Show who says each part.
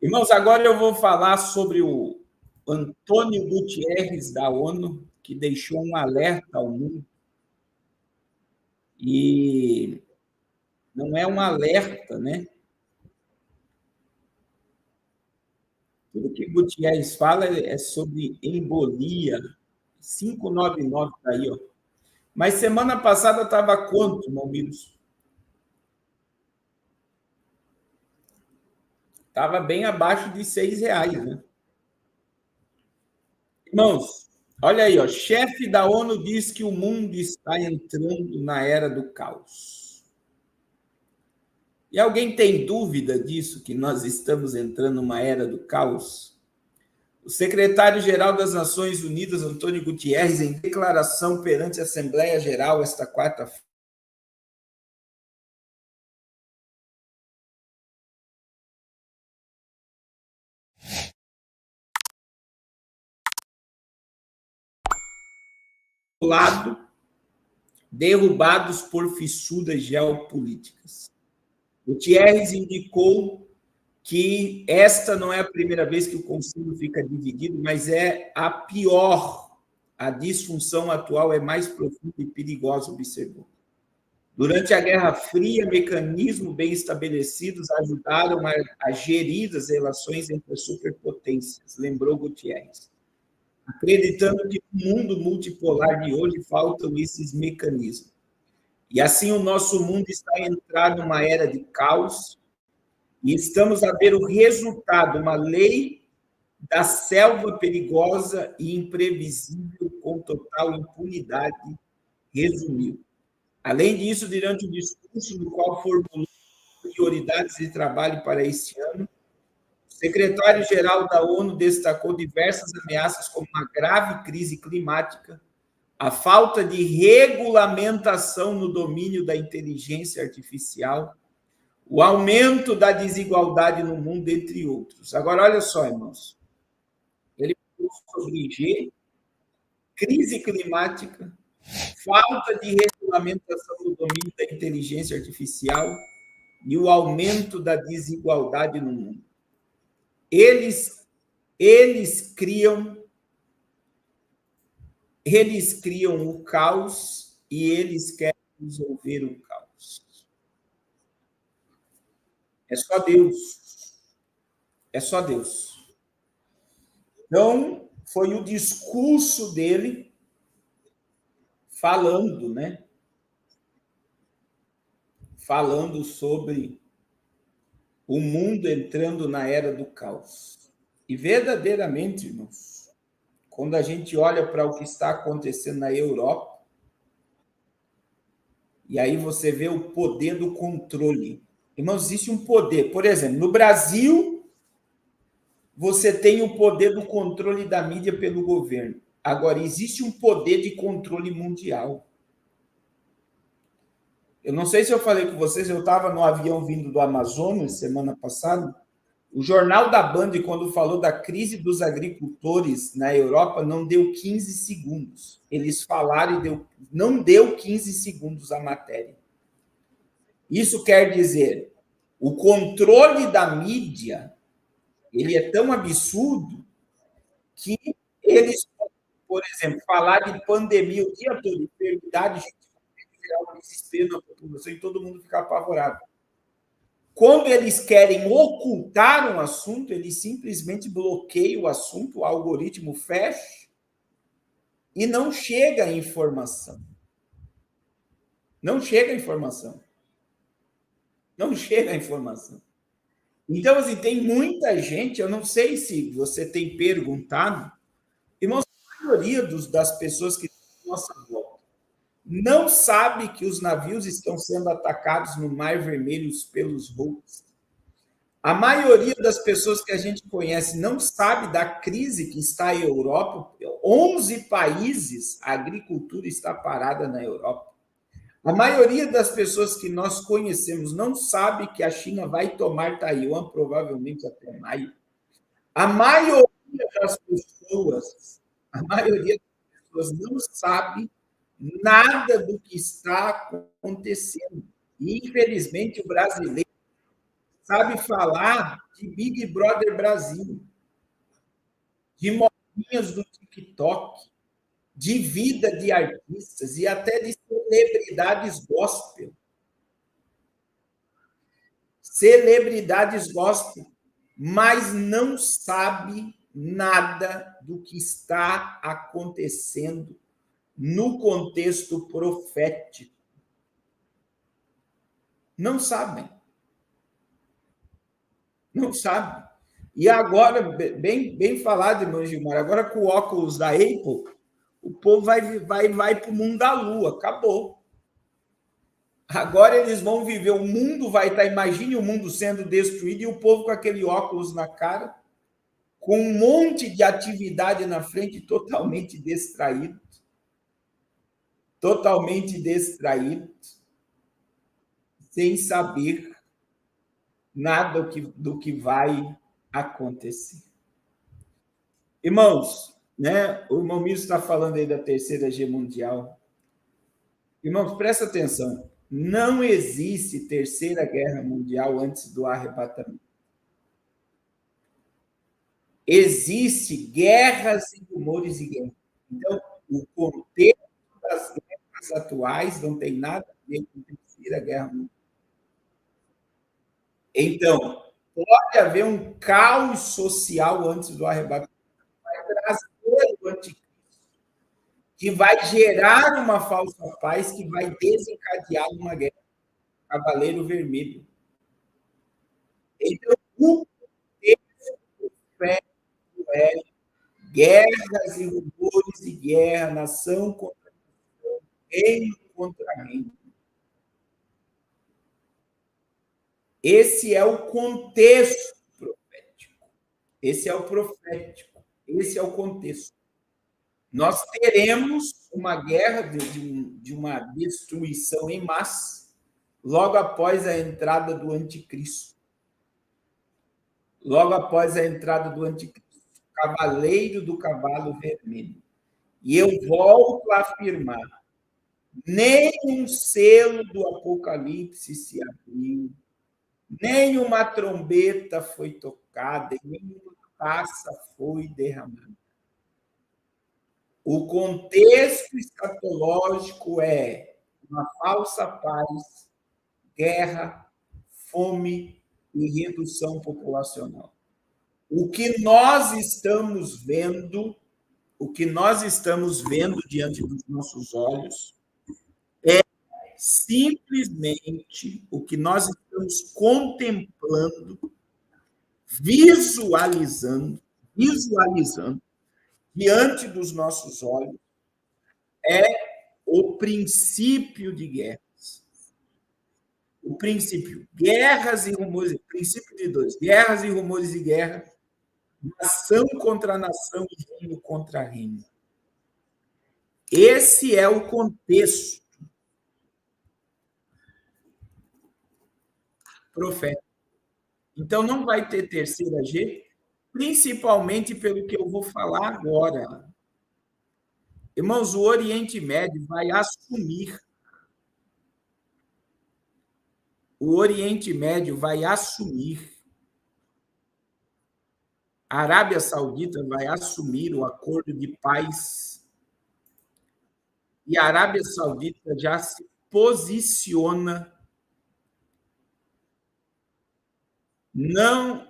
Speaker 1: Irmãos, agora eu vou falar sobre o Antônio Guterres, da ONU, que deixou um alerta ao mundo. E não é um alerta, né? Tudo que Guterres fala é sobre embolia. 599 está aí, ó. Mas semana passada estava quanto, Malmiros? Estava bem abaixo de R$ 6, né? Irmãos, olha aí, ó. Chefe da ONU diz que o mundo está entrando na era do caos. E alguém tem dúvida disso, que nós estamos entrando numa era do caos? O secretário-geral das Nações Unidas, Antônio Guterres, em declaração perante a Assembleia Geral esta quarta-feira, lado, derrubados por fissuras geopolíticas. Guterres indicou que esta não é a primeira vez que o Conselho fica dividido, mas é a pior. A disfunção atual é mais profunda e perigosa, observou. Durante a Guerra Fria, mecanismos bem estabelecidos ajudaram a gerir as relações entre as superpotências, lembrou Guterres, acreditando que no mundo multipolar de hoje faltam esses mecanismos. E assim o nosso mundo está entrando numa era de caos, e estamos a ver o resultado, uma lei da selva perigosa e imprevisível com total impunidade, resumiu. Além disso, durante o discurso no qual formulou prioridades de trabalho para este ano, o secretário-geral da ONU destacou diversas ameaças como uma grave crise climática, a falta de regulamentação no domínio da inteligência artificial, o aumento da desigualdade no mundo, entre outros. Agora, olha só, irmãos. Ele falou sobre crise climática, falta de regulamentação no domínio da inteligência artificial e o aumento da desigualdade no mundo. Eles criam o caos e eles querem resolver o caos. É só Deus. É só Deus. Então, foi o discurso dele falando, né? Falando sobre o mundo entrando na era do caos. E verdadeiramente, irmãos, quando a gente olha para o que está acontecendo na Europa, e aí você vê o poder do controle. Irmãos, existe um poder. Por exemplo, no Brasil, você tem o poder do controle da mídia pelo governo. Agora, existe um poder de controle mundial. Eu não sei se eu falei com vocês, eu estava no avião vindo do Amazonas semana passada. O Jornal da Band, quando falou da crise dos agricultores na Europa, não deu 15 segundos. Eles falaram e não deu 15 segundos a matéria. Isso quer dizer, o controle da mídia, ele é tão absurdo que eles, por exemplo, falar de pandemia o dia todo, enfermidade, gente, gerar um desespero na população e todo mundo ficar apavorado. Quando eles querem ocultar um assunto, eles simplesmente bloqueiam o assunto, o algoritmo fecha e não chega a informação. Não chega a informação. Não chega a informação. Então, assim, tem muita gente, eu não sei se você tem perguntado, irmãos, a maioria das pessoas que estão à nossa volta não sabe que os navios estão sendo atacados no Mar Vermelho pelos Houthis. A maioria das pessoas que a gente conhece não sabe da crise que está em Europa. 11 países, a agricultura está parada na Europa. A maioria das pessoas que nós conhecemos não sabe que a China vai tomar Taiwan provavelmente até maio. A maioria das pessoas não sabe nada do que está acontecendo. E, infelizmente, o brasileiro sabe falar de Big Brother Brasil, de modinhas do TikTok, de vida de artistas e até de celebridades gospel. Celebridades gospel, mas não sabe nada do que está acontecendo no contexto profético. Não sabem. Não sabem. E agora, bem falado, irmão Gilmar, agora com o óculos da Apple, o povo vai para o mundo da lua. Acabou. Agora eles vão viver, o mundo vai estar, imagine o mundo sendo destruído e o povo com aquele óculos na cara, com um monte de atividade na frente, totalmente distraído. Totalmente distraído, sem saber nada do que vai acontecer. Irmãos, né? O irmão Miro está falando aí da Terceira Guerra Mundial. Irmãos, presta atenção. Não existe Terceira Guerra Mundial antes do arrebatamento. Existe guerras e rumores de guerra. Então, o contexto das guerras atuais não tem nada a ver com a Terceira Guerra Mundial. Então, pode haver um caos social antes do arrebatamento, vai trazer o anticristo, que vai gerar uma falsa paz, que vai desencadear uma guerra. Cavaleiro Vermelho. Então, o contexto é guerras e rumores de guerra, nação contra nação, reino contra reino. Esse é o contexto profético. Esse é o profético. Esse é o contexto. Nós teremos uma guerra de uma destruição em massa logo após a entrada do anticristo. Logo após a entrada do anticristo, cavaleiro do cavalo vermelho. E eu volto a afirmar, nem um selo do Apocalipse se abriu, nem uma trombeta foi tocada, e nenhuma taça foi derramada. O contexto escatológico é uma falsa paz, guerra, fome e redução populacional. O que nós estamos vendo diante dos nossos olhos é simplesmente o que nós estamos contemplando, visualizando diante dos nossos olhos é o princípio de guerras. O princípio, guerras e rumores, princípio de dois, guerras e rumores de guerra, nação contra nação e reino contra reino. Esse é o contexto profético. Então, não vai ter terceira G, principalmente pelo que eu vou falar agora. Irmãos, o Oriente Médio vai assumir. O Oriente Médio vai assumir. A Arábia Saudita vai assumir o acordo de paz. E a Arábia Saudita já se posiciona não